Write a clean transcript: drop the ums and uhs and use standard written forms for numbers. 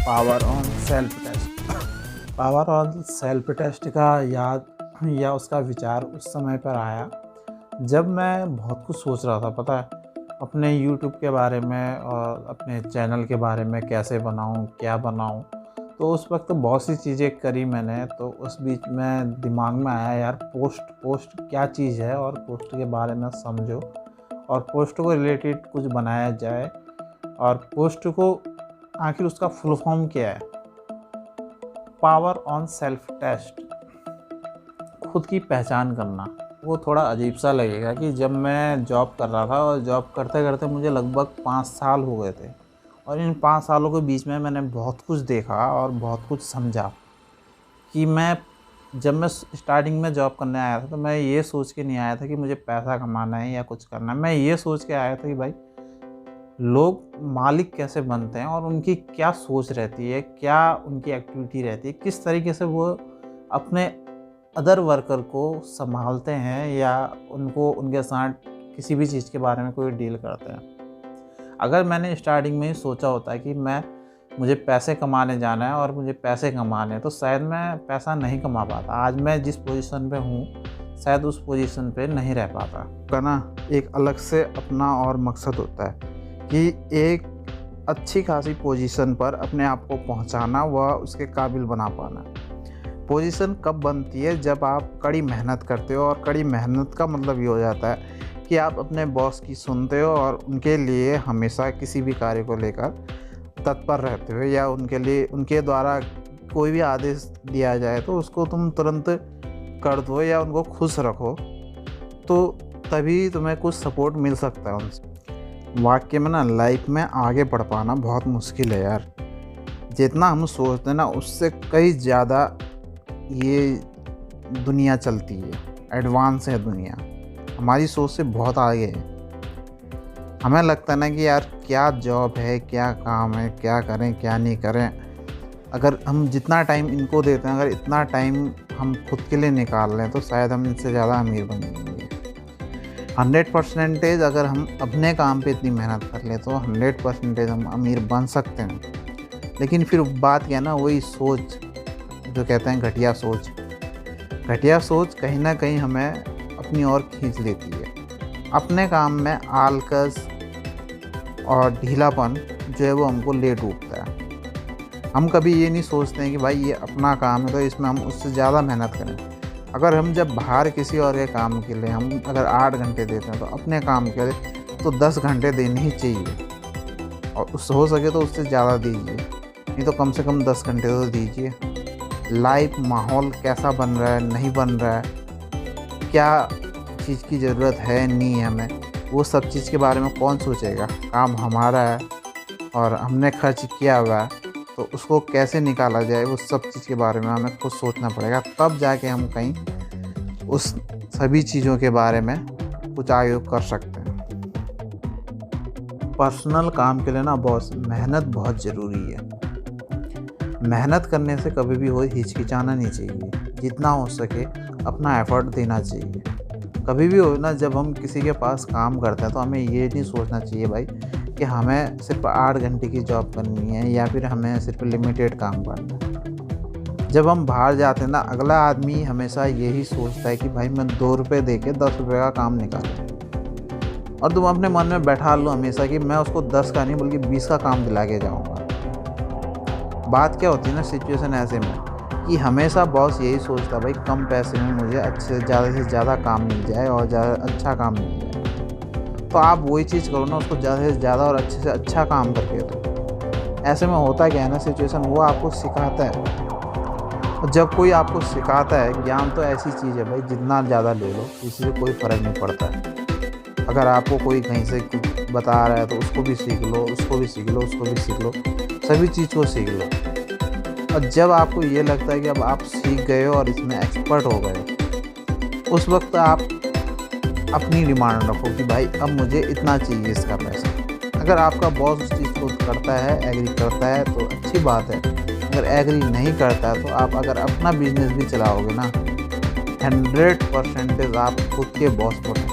Power on self test. Power on self test का याद या उसका विचार उस समय पर आया जब मैं बहुत कुछ सोच रहा था, पता है, अपने यूट्यूब के बारे में और अपने चैनल के बारे में, कैसे बनाऊं, क्या बनाऊं। तो उस वक्त बहुत सी चीज़ें करी मैंने। तो उस बीच में दिमाग में आया, यार पोस्ट क्या चीज़ है और पोस्ट के बारे में समझो और पोस्ट को रिलेटेड कुछ बनाया जाए। और पोस्ट को आखिर उसका फुल फॉर्म क्या है? पावर ऑन सेल्फ टेस्ट, खुद की पहचान करना। वो थोड़ा अजीब सा लगेगा कि जब मैं जॉब कर रहा था और जॉब करते करते मुझे लगभग 5 साल हो गए थे, और इन 5 सालों के बीच में मैंने बहुत कुछ देखा और बहुत कुछ समझा कि जब मैं स्टार्टिंग में जॉब करने आया था तो मैं ये सोच के नहीं आया था कि मुझे पैसा कमाना है या कुछ करना है। मैं ये सोच के आया था कि भाई लोग मालिक कैसे बनते हैं और उनकी क्या सोच रहती है, क्या उनकी एक्टिविटी रहती है, किस तरीके से वो अपने अदर वर्कर को संभालते हैं या उनके साथ किसी भी चीज़ के बारे में कोई डील करते हैं। अगर मैंने स्टार्टिंग में ही सोचा होता है कि मुझे पैसे कमाने जाना है और मुझे पैसे कमाने हैं, तो शायद मैं पैसा नहीं कमा पाता। आज मैं जिस पोजीशन पे हूँ शायद उस पोजीशन पे नहीं रह पाता। का ना एक अलग से अपना और मकसद होता है कि एक अच्छी खासी पोजीशन पर अपने आप को पहुंचाना, वह उसके काबिल बना पाना। पोजीशन कब बनती है? जब आप कड़ी मेहनत करते हो, और कड़ी मेहनत का मतलब ये हो जाता है कि आप अपने बॉस की सुनते हो और उनके लिए हमेशा किसी भी कार्य को लेकर तत्पर रहते हो, या उनके द्वारा कोई भी आदेश दिया जाए तो उसको तुम तुरंत कर दो या उनको खुश रखो, तो तभी तुम्हें कुछ सपोर्ट मिल सकता है उनसे। वाकई में ना लाइफ में आगे बढ़ पाना बहुत मुश्किल है यार। जितना हम सोचते हैं ना उससे कई ज़्यादा ये दुनिया चलती है, एडवांस है दुनिया, हमारी सोच से बहुत आगे है। हमें लगता है ना कि यार क्या जॉब है, क्या काम है, क्या करें क्या नहीं करें। अगर हम जितना टाइम इनको देते हैं, अगर इतना टाइम हम खुद के लिए निकाल लें तो शायद हम इनसे ज़्यादा अमीर बन जाएंगे। 100% अगर हम अपने काम पे इतनी मेहनत कर लें तो 100% हम अमीर बन सकते हैं। लेकिन फिर बात क्या है ना, वही सोच जो कहते हैं घटिया सोच। घटिया सोच कहीं ना कहीं हमें अपनी ओर खींच लेती है। अपने काम में आलकस और ढीलापन जो है वो हमको ले डूबता है। हम कभी ये नहीं सोचते हैं कि भाई ये अपना काम है तो इसमें हम उससे ज़्यादा मेहनत करें। अगर हम जब बाहर किसी और के काम के लिए हम अगर 8 घंटे देते हैं तो अपने काम के लिए तो 10 घंटे देने ही चाहिए, और उससे हो सके तो उससे ज़्यादा दीजिए, नहीं तो कम से कम 10 घंटे तो दीजिए। लाइफ माहौल कैसा बन रहा है, नहीं बन रहा है, क्या चीज़ की ज़रूरत है, नहीं है हमें, वो सब चीज़ के बारे में कौन सोचेगा? काम हमारा है और हमने खर्च किया हुआ है, तो उसको कैसे निकाला जाए, वो सब चीज़ के बारे में हमें खुद सोचना पड़ेगा। तब जाके हम कहीं उस सभी चीज़ों के बारे में कुछ आगे कर सकते हैं। पर्सनल काम के लिए ना बॉस, मेहनत बहुत ज़रूरी है। मेहनत करने से कभी भी हिचकिचाना नहीं चाहिए, जितना हो सके अपना एफर्ट देना चाहिए। कभी भी हो ना, जब हम किसी के पास काम करते हैं तो हमें ये नहीं सोचना चाहिए भाई कि हमें सिर्फ 8 घंटे की जॉब करनी है या फिर हमें सिर्फ लिमिटेड काम करना है। जब हम बाहर जाते हैं ना, अगला आदमी हमेशा यही सोचता है कि भाई मैं 2 रुपये दे के 10 रुपये का काम निकालूँ, और तुम अपने मन में बैठा लो हमेशा कि मैं उसको 10 का नहीं बल्कि 20 का काम दिला के जाऊँगा। बात क्या होती है ना सिचुएशन ऐसे में कि हमेशा बॉस यही सोचता है भाई कम पैसे में मुझे अच्छे से ज़्यादा काम मिल जाए और ज़्यादा अच्छा काम मिल जाए। तो आप वही चीज़ करो ना, उसको ज़्यादा से ज़्यादा और अच्छे से अच्छा काम करके दो। ऐसे में होता क्या है ना सिचुएशन, वो आपको सिखाता है। और जब कोई आपको सिखाता है, ज्ञान तो ऐसी चीज़ है भाई, जितना ज़्यादा ले लो किसी से कोई फ़र्क नहीं पड़ता है। अगर आपको कोई कहीं से कुछ बता रहा है तो उसको भी सीख लो, उसको भी सीख लो, उसको भी सीख लो, सभी चीज़ को सीख लो। और जब आपको ये लगता है कि अब आप सीख गए हो और इसमें एक्सपर्ट हो गए, उस वक्त आप अपनी डिमांड रखो कि भाई अब मुझे इतना चाहिए इसका पैसा। अगर आपका बॉस उस चीज़ को करता है, एग्री करता है तो अच्छी बात है। अगर एग्री नहीं करता है तो आप अगर अपना बिजनेस भी चलाओगे ना, 100% आप खुद के बॉस बन